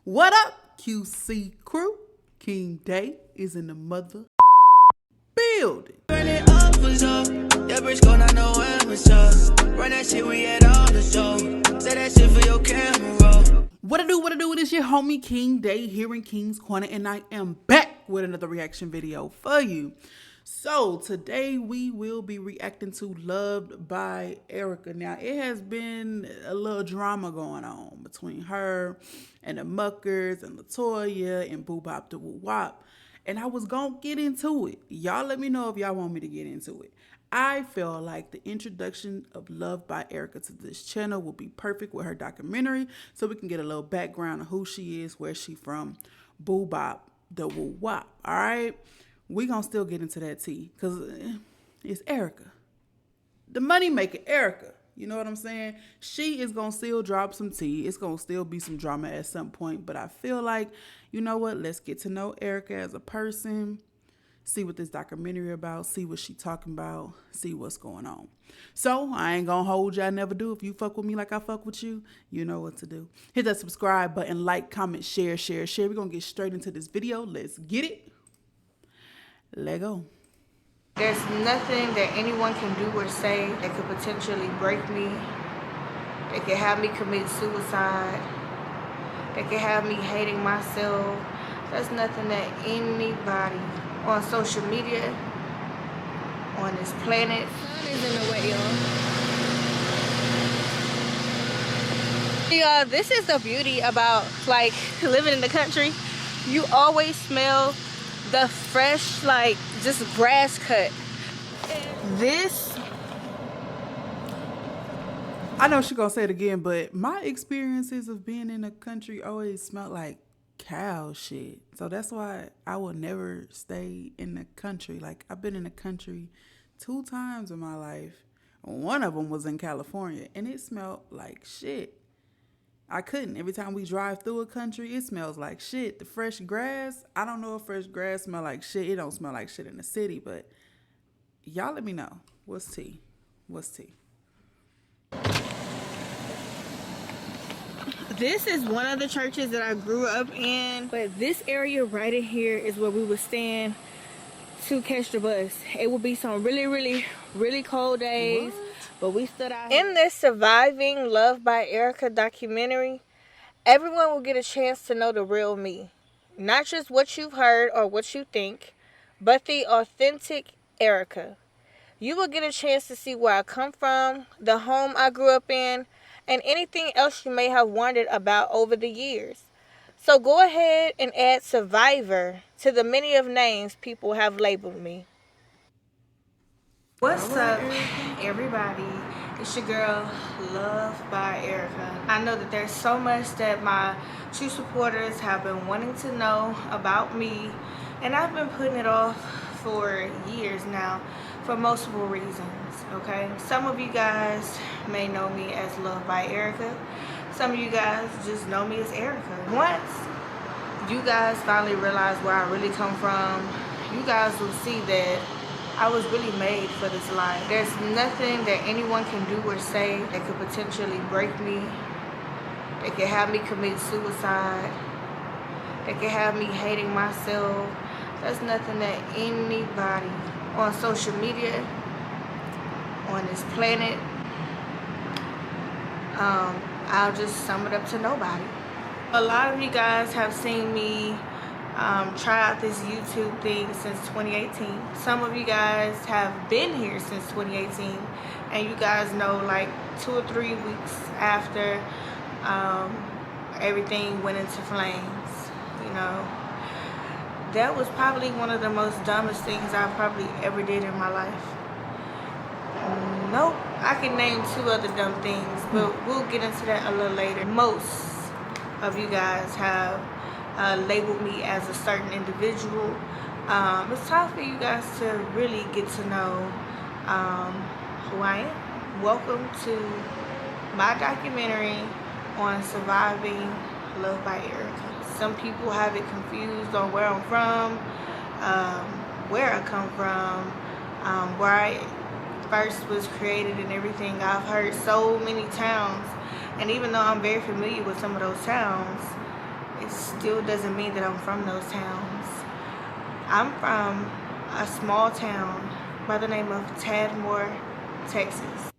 What up, QC crew? King Day is in the mother building. Run it up, what's up? That bitch gon' not know when what's up. Run that shit, we at all the show. Say that shit for your camera. What it do? It is your homie King Day here in King's Corner, and I am back with another reaction video for you. So today we will be reacting to Luvd by Erica. Now it has been a little drama going on between her and the Muckers and Latoya and Boo Bop the Woo Wop. And I was gonna get into it. Y'all let me know if y'all want me to get into it. I feel like the introduction of Luvd by Erica to this channel will be perfect with her documentary, so we can get a little background of who she is, where she from, Boo Bop the Woo Wop. All right, we gonna still get into that tea because it's Erica, the money maker Erica. You know what I'm saying? She is going to still drop some tea. It's going to still be some drama at some point. But I feel like, you know what? Let's get to know Erica as a person. See what this documentary about. See what she talking about. See what's going on. So, I ain't going to hold you. I never do. If you fuck with me like I fuck with you, you know what to do. Hit that subscribe button. Like, comment, share. We're going to get straight into this video. Let's get it. Let go. There's nothing that anyone can do or say that could potentially break me, that could have me commit suicide, that could have me hating myself. There's nothing that anybody on social media, on this planet, sun is in the way, y'all. This is the beauty about like living in the country. You always smell the fresh, like, just grass cut. This, I know she's gonna say it again, but my experiences of being in the country always smelled like cow shit. So that's why I will never stay in the country. Like, I've been in the country 2 times in my life. One of them was in California, and it smelled like shit. I couldn't. Every time we drive through a country, it smells like shit. The fresh grass, I don't know if fresh grass smell like shit. It don't smell like shit in the city, but y'all let me know. What's tea? What's tea? this is one of the churches that I grew up in, but this area right in here is where we would stand to catch the bus. It would be some really cold days. What? But we stood out in this Surviving Luvd by Erica documentary. Everyone will get a chance to know the real me. Not just what you've heard or what you think, but the authentic Erica. You will get a chance to see where I come from, the home I grew up in, and anything else you may have wondered about over the years. So go ahead and add Survivor to the many of names people have labeled me. What's up, everybody? It's your girl, Luvd by Erica. I know that there's so much that my true supporters have been wanting to know about me, and I've been putting it off for years now for multiple reasons, okay? Some of you guys may know me as Luvd by Erica. Some of you guys just know me as Erica. Once you guys finally realize where I really come from, you guys will see that I was really made for this life. There's nothing that anyone can do or say that could potentially break me, that could have me commit suicide, that could have me hating myself. There's nothing that anybody on social media, on this planet, I'll just sum it up to nobody. A lot of you guys have seen me try out this YouTube thing since 2018. Some of you guys have been here since 2018, and you guys know, like 2 or 3 weeks after everything went into flames, you know, that was probably one of the most dumbest things I probably ever did in my life. Nope, I can name 2 other dumb things, but we'll get into that a little later. Most of you guys have labeled me as a certain individual. It's time for you guys to really get to know who I am. Welcome to my documentary on Surviving Luvd by Erica. Some people have it confused on where I'm from, where I come from, where I first was created and everything. I've heard so many towns, and even though I'm very familiar with some of those towns, it's still doesn't mean that I'm from those towns. I'm from a small town by the name of Tadmor, Texas.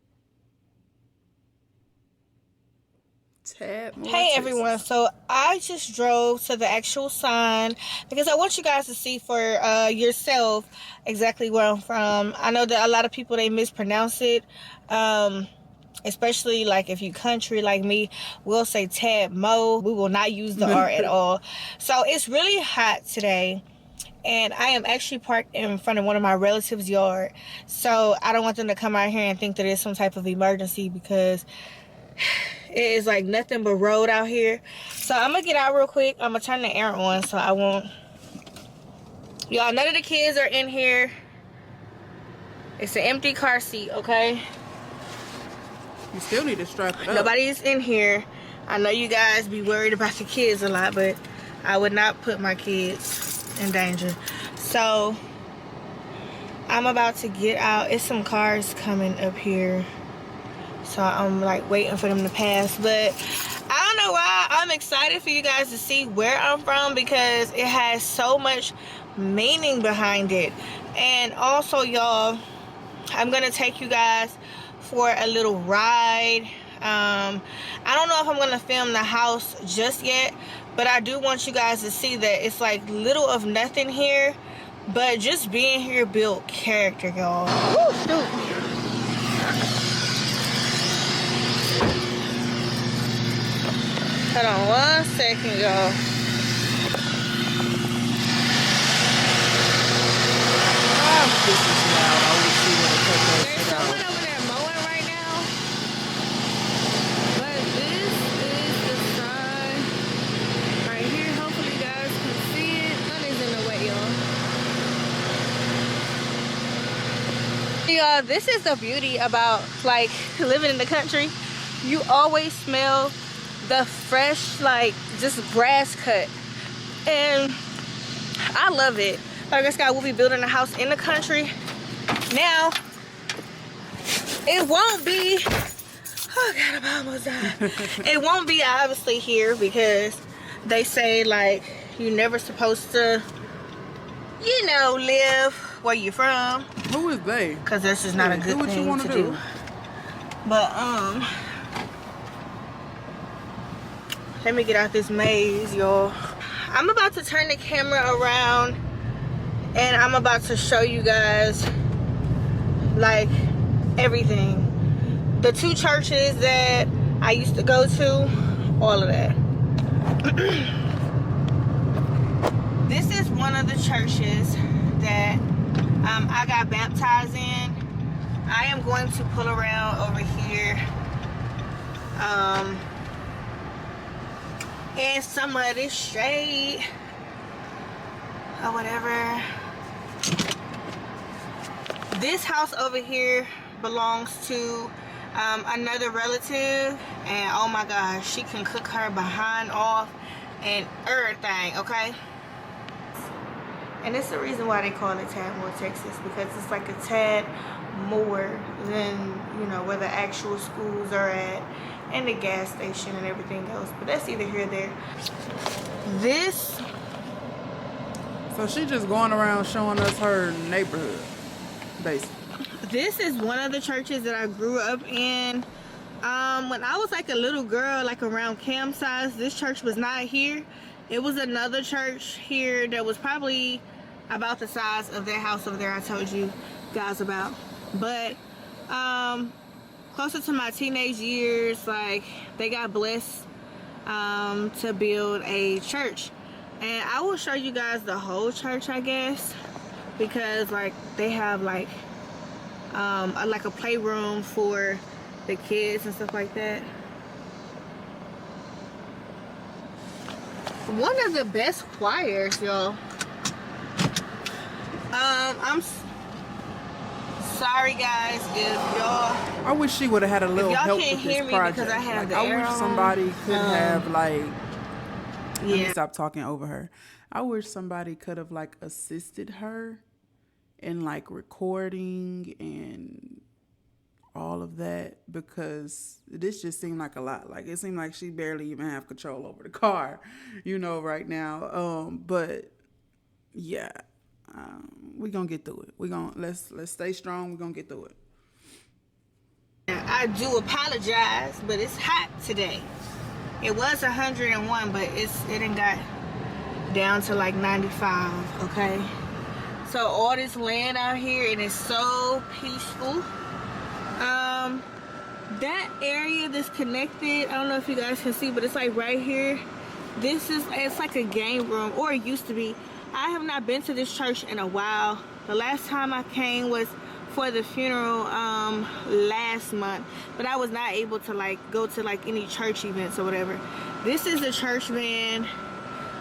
Tadmor, Hey Texas. everyone, so I just drove to the actual sign because I want you guys to see for yourself exactly where I'm from. I know that a lot of people, they mispronounce it, especially like if you country like me, we'll say Tadmo. We will not use the R at all. So it's really hot today, and I am actually parked in front of one of my relatives' yard. So I don't want them to come out here and think that it's some type of emergency, because it is like nothing but road out here. So I'm gonna get out real quick. I'm gonna turn the air on so I won't. Y'all, none of the kids are in here. It's an empty car seat, okay? You still need to strap it up. Nobody's in here. I know you guys be worried about the kids a lot, but I would not put my kids in danger. So I'm about to get out. It's some cars coming up here, so I'm like waiting for them to pass. But I don't know why I'm excited for you guys to see where I'm from, because it has so much meaning behind it. And also, y'all, I'm gonna take you guys for a little ride. I don't know if I'm gonna film the house just yet, but I do want you guys to see that it's like little of nothing here, but just being here built character, y'all. Woo, shoot. Hold on 1 second, y'all. This is loud. I will see what it takes. There's someone over there mowing right now. But this is the sign right here. Hopefully you guys can see it. Nothing's in the way, y'all. Y'all, this is the beauty about like living in the country. You always smell the fresh, like, just grass cut. And I love it. Like I said, we'll be building a house in the country. Now, it won't be, oh God, I'm almost done. It won't be obviously here, because they say like you're never supposed to, you know, live where you're from. Who is they? Because this is not a good what thing you want to do. But let me get out this maze, y'all. I'm about to turn the camera around, and I'm about to show you guys like everything. The 2 churches that I used to go to, all of that. This is one of the churches that I got baptized in. I am going to pull around over here. And some of this shade or whatever. This house over here belongs to another relative, and oh my gosh, she can cook her behind off and everything, okay? And it's the reason why they call it Tadmor, Texas, because it's like a tad more than, you know, where the actual schools are at and the gas station and everything else. But that's either here or there. This. So she just going around showing us her neighborhood, basically. This is one of the churches that I grew up in. When I was like a little girl, like around Cam size, this church was not here. It was another church here that was probably about the size of that house over there I told you guys about. But closer to my teenage years, like, they got blessed to build a church. And I will show you guys the whole church, I guess, because like they have like a playroom for the kids and stuff like that. One of the best choirs, y'all. I'm sorry guys if y'all. I wish she would have had a little help with this project. Because I have like, I wish somebody could have like. Yeah. Let me stop talking over her. I wish somebody could have like assisted her in like recording and all of that because this just seemed like a lot. Like it seemed like she barely even have control over the car, right now. But yeah, we gonna get through it. Let's stay strong. We gonna get through it. I do apologize, but it's hot today. It was 101, but it done got down to like 95, okay? So all this land out here, and it's so peaceful. That area that's connected, I don't know if you guys can see, but it's like right here. It's like a game room, or it used to be. I have not been to this church in a while. The last time I came was for the funeral last month, but I was not able to like go to like any church events or whatever. This is a church van.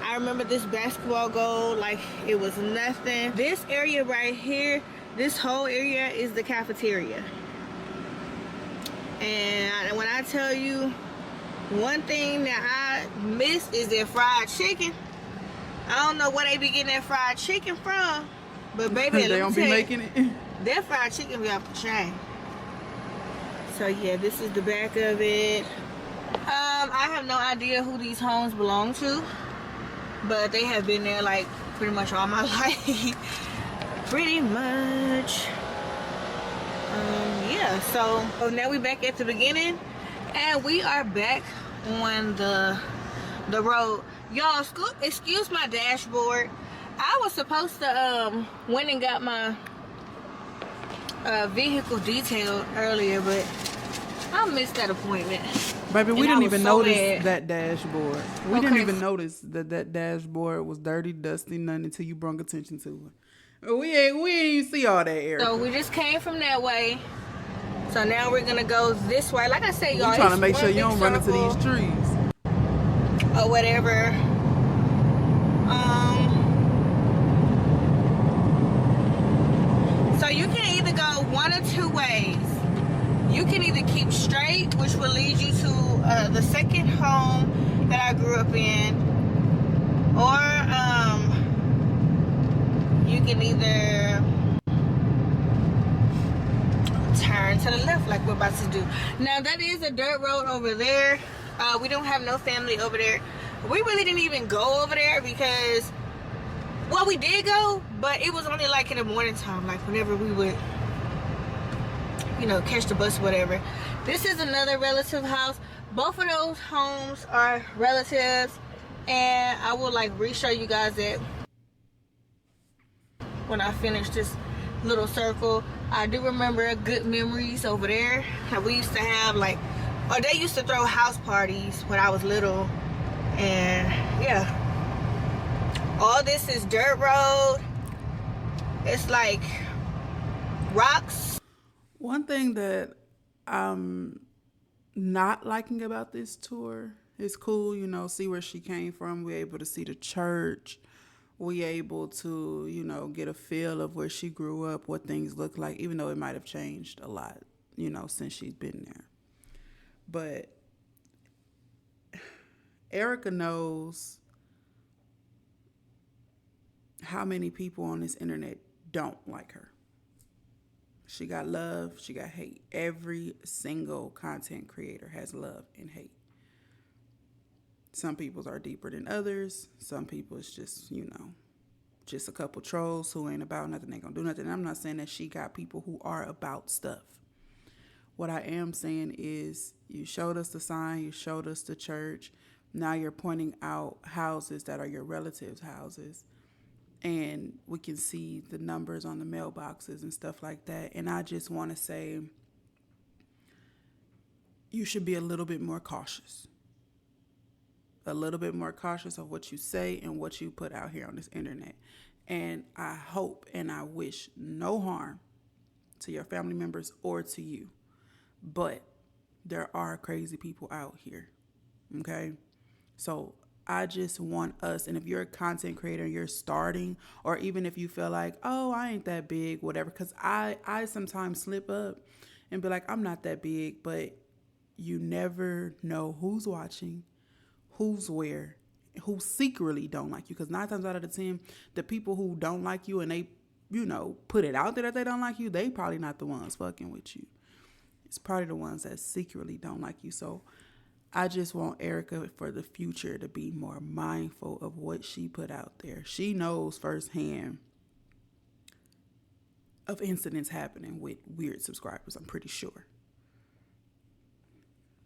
I remember this basketball goal like it was nothing. This area right here, this whole area is the cafeteria. And when I tell you, one thing that I miss is their fried chicken. I don't know where they be getting that fried chicken from, but baby, they don't be making it. Their fried chicken be off the chain. So yeah, this is the back of it. I have no idea who these homes belong to, but they have been there like pretty much all my life. Pretty much. Yeah, so now we back at the beginning, and we are back on the road. Y'all, excuse my dashboard. I was supposed to went and got my vehicle detailed earlier, but I missed that appointment. Baby, we didn't even notice mad. that dashboard. We didn't even notice that dashboard was dirty, dusty, nothing until you brought attention to it. We ain't even see all that area. So we just came from that way. So now we're gonna go this way. Like I said, y'all, I'm trying to make sure you don't run into these trees or whatever. So you can either go one or two ways. You can either keep straight, which will lead you to the second home that I grew up in, or you can either turn to the left like we're about to do. Now that is a dirt road over there. We don't have no family over there. We really didn't even go over there because, well, we did go, but it was only like in the morning time, like whenever we would, catch the bus, whatever. This is another relative house. Both of those homes are relatives, and I will like re-show you guys that when I finish this little circle. I do remember good memories over there. We used to have they used to throw house parties when I was little, and yeah. All this is dirt road. It's like rocks. One thing that I'm not liking about this tour is cool, see where she came from. We're able to see the church. We're able to, get a feel of where she grew up, what things look like, even though it might have changed a lot, since she's been there. But Erica knows how many people on this internet don't like her. She got love, she got hate. Every single content creator has love and hate. Some people's are deeper than others. Some people it's just, just a couple trolls who ain't about nothing, ain't gonna do nothing. I'm not saying that she got people who are about stuff. What I am saying is you showed us the sign, you showed us the church. Now you're pointing out houses that are your relatives' houses. And we can see the numbers on the mailboxes and stuff like that. And I just want to say you should be a little bit more cautious. A little bit more cautious of what you say and what you put out here on this internet. And I hope and I wish no harm to your family members or to you. But there are crazy people out here. Okay? So I just want us, and if you're a content creator and you're starting, or even if you feel like, oh, I ain't that big, whatever, because I sometimes slip up and be like, I'm not that big, but you never know who's watching, who's where, who secretly don't like you. Because 9 times out of the 10, the people who don't like you and they, put it out there that they don't like you, they probably not the ones fucking with you. It's probably the ones that secretly don't like you. So I just want Erica for the future to be more mindful of what she put out there. She knows firsthand of incidents happening with weird subscribers, I'm pretty sure.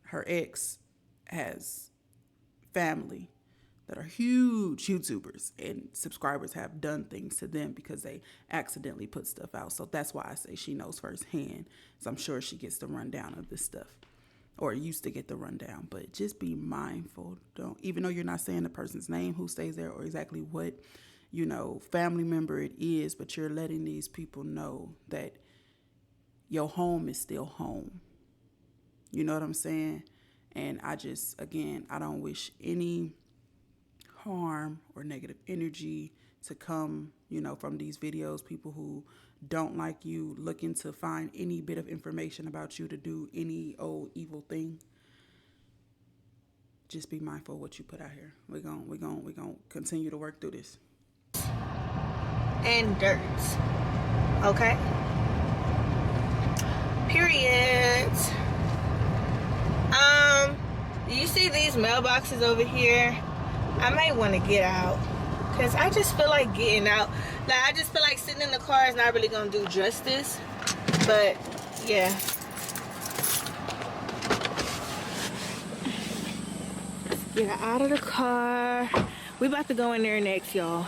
Her ex has family that are huge YouTubers, and subscribers have done things to them because they accidentally put stuff out. So that's why I say she knows firsthand. So I'm sure she gets the rundown of this stuff, or used to get the rundown. But just be mindful. Don't, even though you're not saying the person's name who stays there or exactly what, family member it is, but you're letting these people know that your home is still home. You know what I'm saying? And I don't wish any harm or negative energy to come, from these videos. People who don't like you, looking to find any bit of information about you to do any old evil thing. Just be mindful of what you put out here. We're gonna continue to work through this. And dirt. Okay? Period. You see these mailboxes over here? I might want to get out, because I just feel like getting out. Like, I just feel like sitting in the car is not really going to do justice. But, yeah. Let's get out of the car. We about to go in there next, y'all.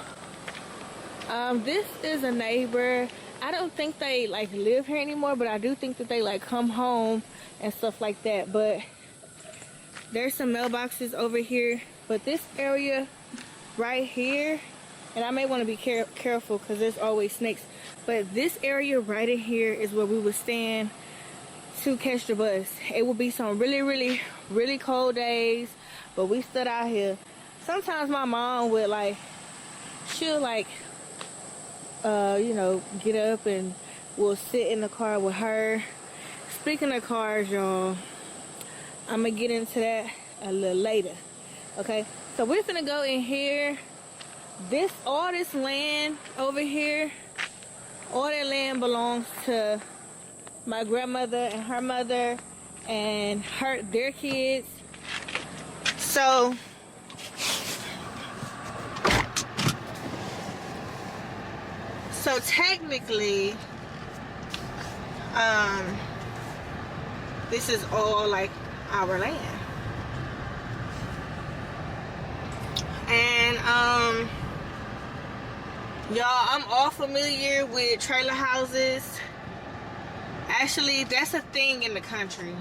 This is a neighbor. I don't think they, live here anymore, but I do think that they, come home and stuff like that. But there's some mailboxes over here. But this area right here, and I may want to be careful because there's always snakes, but this area right in here is where we would stand to catch the bus. It would be some really, really, really cold days, but we stood out here. Sometimes my mom would she'll get up and we'll sit in the car with her. Speaking of cars, y'all, I'm gonna get into that a little later. Okay, so we're gonna go in here. All this land over here, all that land belongs to my grandmother and her mother and their kids. So technically, this is all our land. And y'all, I'm all familiar with trailer houses. Actually, that's a thing in the country.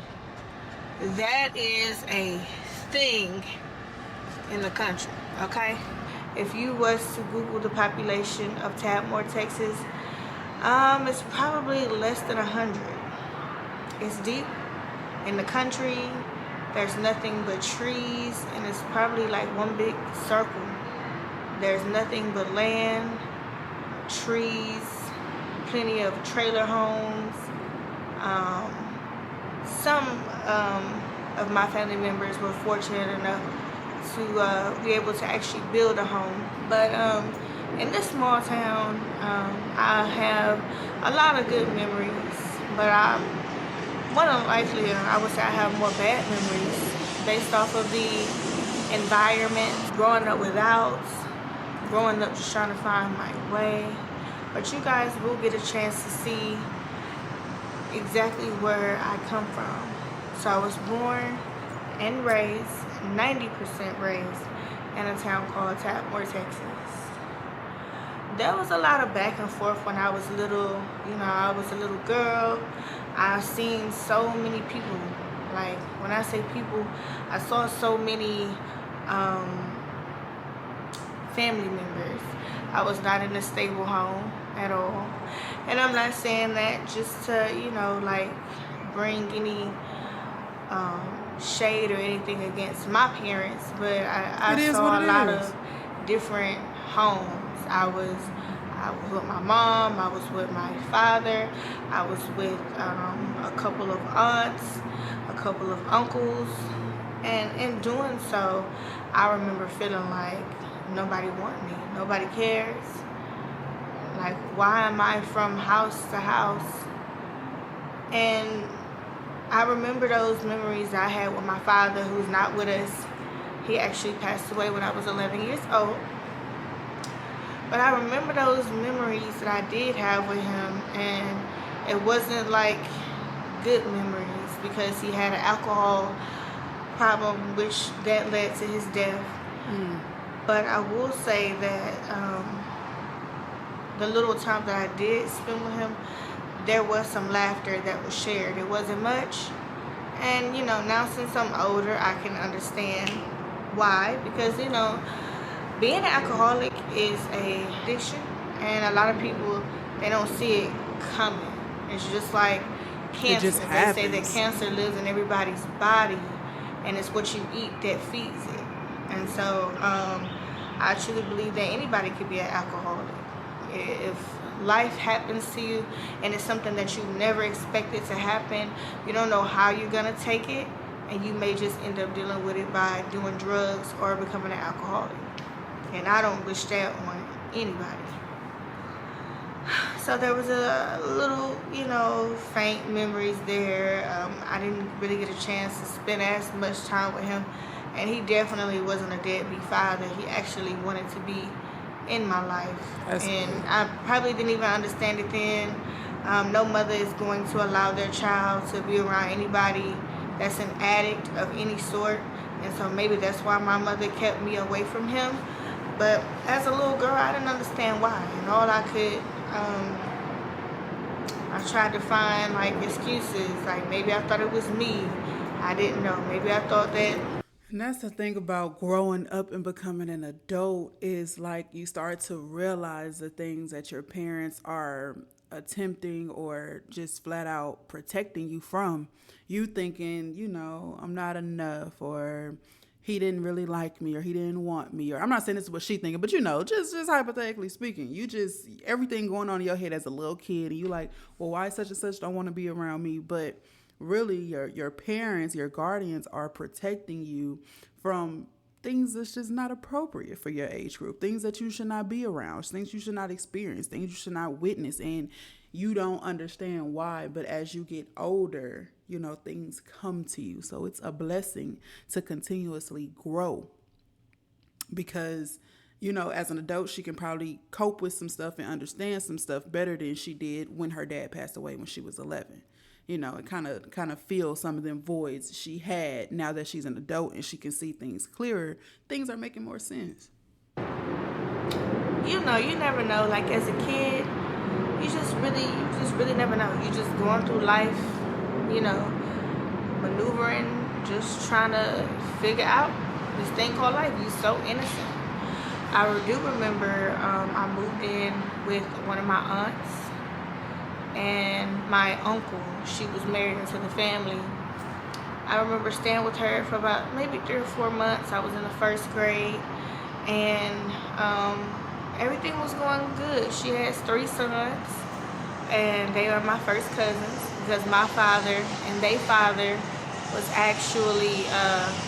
That is a thing in the country, okay? If you was to Google the population of Tadmor, Texas, it's probably less than 100. It's deep in the country. There's nothing but trees, and it's probably one big circle. There's nothing but land, trees, plenty of trailer homes. Some of my family members were fortunate enough to be able to actually build a home. But in this small town, I have a lot of good memories, but more than likely, I would say I have more bad memories based off of the environment, growing up without, growing up just trying to find my way. But you guys will get a chance to see exactly where I come from. So I was born and raised, 90% raised, in a town called Tadmor, Texas. There was a lot of back and forth when I was little. I was a little girl. I've seen so many people. When I say people, I saw so many family members. I was not in a stable home at all. And I'm not saying that just to, bring any shade or anything against my parents, but I saw a lot of different homes. I was with my mom, I was with my father, I was with a couple of aunts, a couple of uncles, and in doing so, I remember feeling like nobody wants me, nobody cares. Why am I from house to house? And I remember those memories I had with my father, who's not with us. He actually passed away when I was 11 years old. But I remember those memories that I did have with him, and it wasn't like good memories, because he had an alcohol problem, which that led to his death. But I will say that the little time that I did spend with him, there was some laughter that was shared. It wasn't much. And, now since I'm older, I can understand why. Because, being an alcoholic is a addiction. And a lot of people, they don't see it coming. It's just like cancer. It just they say that happens. cancer lives in everybody's body. And it's what you eat that feeds it. And so I truly believe that anybody could be an alcoholic. If life happens to you and it's something that you never expected to happen, you don't know how you're going to take it, and you may just end up dealing with it by doing drugs or becoming an alcoholic. And I don't wish that on anybody. So there was a little, faint memories there. I didn't really get a chance to spend as much time with him, and he definitely wasn't a deadbeat father. He actually wanted to be in my life. That's and good. I probably didn't even understand it then. No mother is going to allow their child to be around anybody that's an addict of any sort, and so maybe that's why my mother kept me away from him. But as a little girl, I didn't understand why, and all I could, I tried to find like excuses, like maybe I thought it was me. I didn't know. Maybe I thought that. And that's the thing about growing up and becoming an adult, is like you start to realize the things that your parents are attempting or just flat out protecting you from. You thinking, I'm not enough, or he didn't really like me, or he didn't want me, or I'm not saying this is what she thinking, but just hypothetically speaking, you just everything going on in your head as a little kid, and you like, well, why such and such don't want to be around me, but really your parents, your guardians are protecting you from things that's just not appropriate for your age group, things that you should not be around, things you should not experience, things you should not witness, and you don't understand why. But as you get older, things come to you. So it's a blessing to continuously grow, because as an adult, she can probably cope with some stuff and understand some stuff better than she did when her dad passed away when she was 11. It kind of fills some of them voids she had. Now that she's an adult and she can see things clearer, things are making more sense. You never know. Like as a kid, you just really never know. You just going through life, maneuvering, just trying to figure out this thing called life. You're so innocent. I do remember I moved in with one of my aunts and my uncle. She was married into the family. I remember staying with her for about maybe 3 or 4 months. I was in the first grade, and everything was going good. She has 3 sons, and they are my first cousins, because my father and their father was actually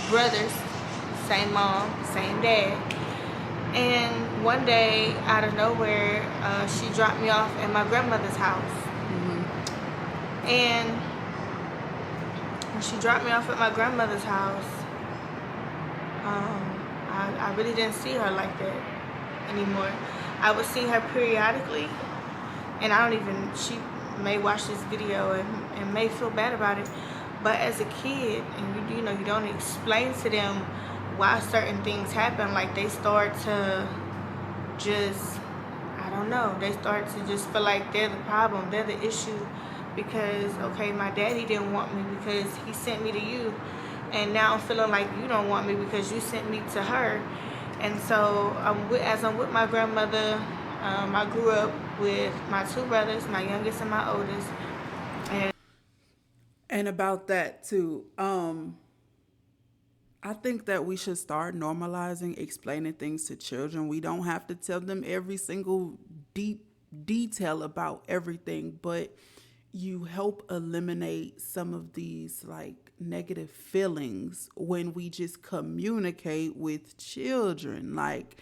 brothers, same mom, same dad. And one day, out of nowhere, she dropped me off at my grandmother's house. And when she dropped me off at my grandmother's house, I really didn't see her like that anymore. I would see her periodically, and she may watch this video and may feel bad about it, but as a kid, and you don't explain to them why certain things happen, like they start to just, I don't know, they start to just feel like they're the problem, they're the issue, because, okay, my daddy didn't want me because he sent me to you, and now I'm feeling like you don't want me because you sent me to her. And so as I'm with my grandmother, I grew up with my 2 brothers, my youngest and my oldest. And about that too, I think that we should start normalizing explaining things to children. We don't have to tell them every single deep detail about everything, but you help eliminate some of these like negative feelings when we just communicate with children. Like,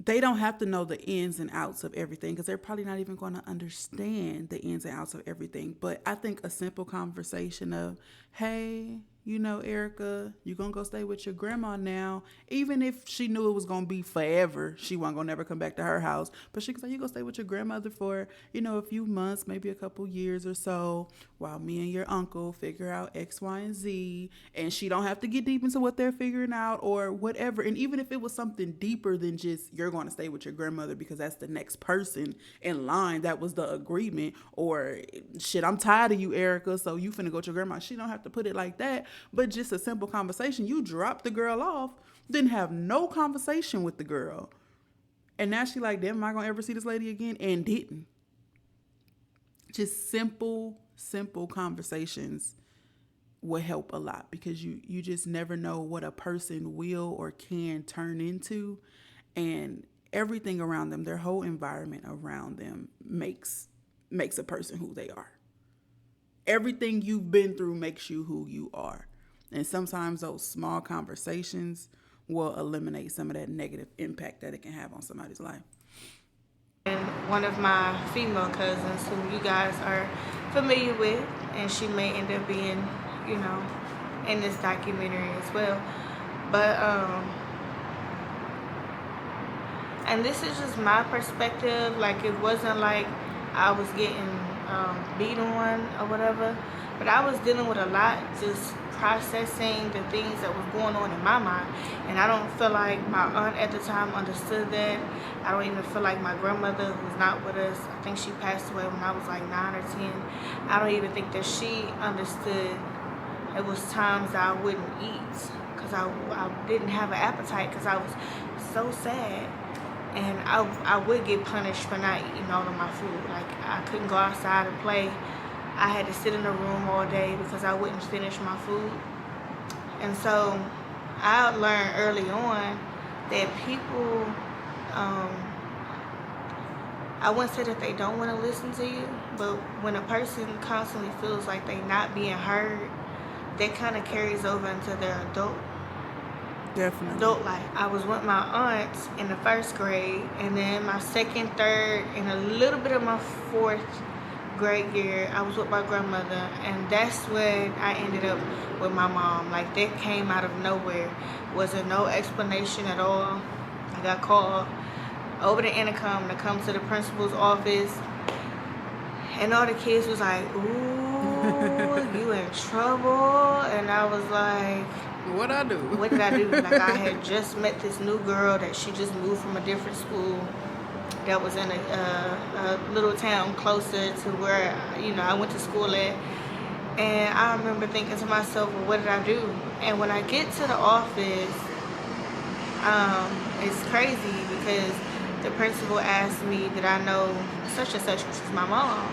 they don't have to know the ins and outs of everything because they're probably not even going to understand the ins and outs of everything. But I think a simple conversation of, hey, you know, Erica, you going to go stay with your grandma now. Even if she knew it was going to be forever, she wasn't going to never come back to her house. But she could say, you going to stay with your grandmother for, you know, a few months, maybe a couple years or so, while me and your uncle figure out X, Y, and Z. And she don't have to get deep into what they're figuring out or whatever. And even if it was something deeper than just you're going to stay with your grandmother because that's the next person in line, that was the agreement, or shit, I'm tired of you, Erica, so you finna go to your grandma. She don't have to put it like that, but just a simple conversation. You drop the girl off, didn't have no conversation with the girl, and now she like, damn, am I gonna ever see this lady again? And didn't. Just simple conversations will help a lot, because you just never know what a person will or can turn into, and everything around them, their whole environment around them makes a person who they are. Everything you've been through makes you who you are. And sometimes those small conversations will eliminate some of that negative impact that it can have on somebody's life. And one of my female cousins who you guys are familiar with, and she may end up being, you know, in this documentary as well. But and this is just my perspective. Like, it wasn't like I was getting beat on or whatever, but I was dealing with a lot, just processing the things that was going on in my mind. And I don't feel like my aunt at the time understood that. I don't even feel like my grandmother, who's not with us, I think she passed away when I was like 9 or 10. I don't even think that she understood. It was times that I wouldn't eat because I didn't have an appetite because I was so sad. And I would get punished for not eating all of my food. Like, I couldn't go outside and play. I had to sit in the room all day because I wouldn't finish my food. And so I learned early on that people, I wouldn't say that they don't want to listen to you, but when a person constantly feels like they're not being heard, that kind of carries over into their adult life. I was with my aunts in the 1st grade, and then my 2nd, 3rd, and a little bit of my 4th grade year, I was with my grandmother, and that's when I ended up with my mom. Like, that came out of nowhere. Wasn't no explanation at all. I got called over the intercom to come to the principal's office, and all the kids was like, ooh, you in trouble. And I was like, What I do? What did I do? Like, I had just met this new girl that she just moved from a different school that was in a little town closer to where, you know, I went to school at. And I remember thinking to myself, well, what did I do? And when I get to the office, it's crazy because the principal asked me, did I know such and such, which is my mom?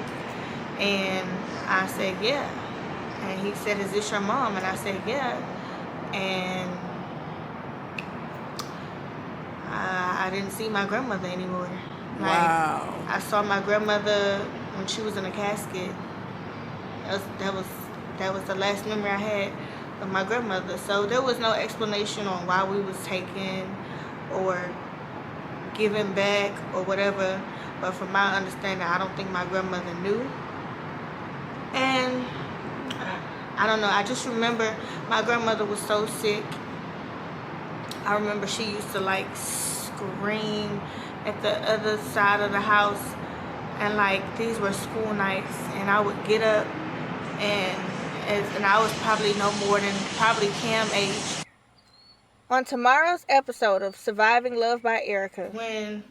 And I said, yeah. And he said, is this your mom? And I said, yeah. And I didn't see my grandmother anymore. Like, wow. I saw my grandmother when she was in a casket. That was the last memory I had of my grandmother. So there was no explanation on why we was taken or given back or whatever. But from my understanding, I don't think my grandmother knew. And I don't know, I just remember my grandmother was so sick. I remember she used to like scream at the other side of the house, and like these were school nights, and I would get up and I was probably no more than probably Cam age. On tomorrow's episode of Surviving Love by Erica, when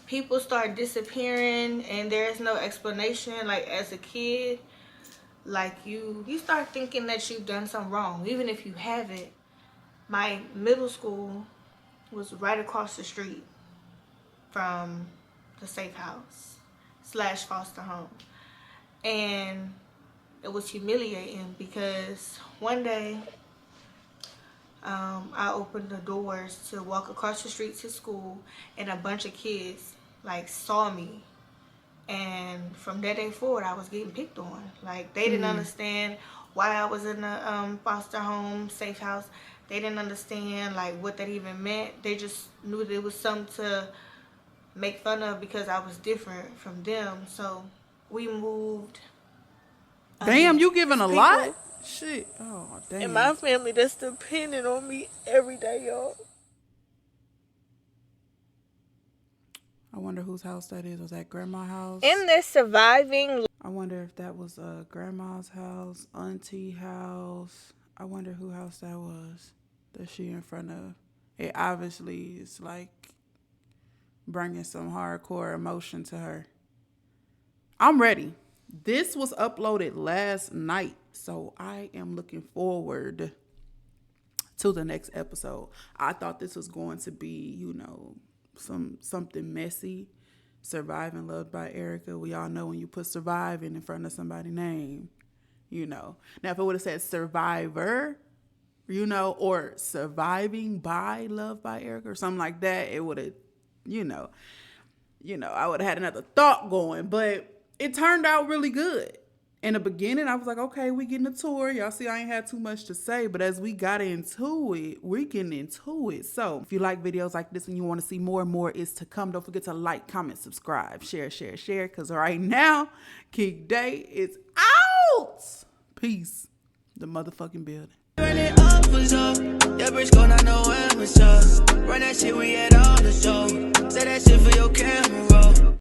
people start disappearing and there's no explanation, like as a kid, like you start thinking that you've done something wrong, even if you haven't. My middle school was right across the street from the safe house / foster home. And it was humiliating because one day I opened the doors to walk across the street to school, and a bunch of kids like saw me. And from that day forward, I was getting picked on. Like, they didn't understand why I was in the foster home, safe house. They didn't understand like what that even meant. They just knew that it was something to make fun of because I was different from them. So we moved. Damn, you giving a People lot? Shit. Oh, damn. in my family that's dependent on me every day, y'all. I wonder whose house that is. Was that grandma's house? And they're surviving. I wonder if that was grandma's house, auntie house. I wonder who house that was that she in front of. It obviously is like bringing some hardcore emotion to her. I'm ready. This was uploaded last night, so I am looking forward to the next episode. I thought this was going to be, something messy. Surviving Loved by Erica. We all know when you put surviving in front of somebody's name, Now, if it would have said Survivor, or Surviving by Loved by Erica or something like that, it would have, I would have had another thought going, but it turned out really good. In the beginning, I was like, okay, we getting a tour. Y'all see, I ain't had too much to say, but as we got into it, we're getting into it. So if you like videos like this and you want to see more and more is to come, don't forget to like, comment, subscribe, share, because right now, King Day is out. Peace. The motherfucking building. Run it up was up. That bitch gon' not know when was up. Run that shit, we had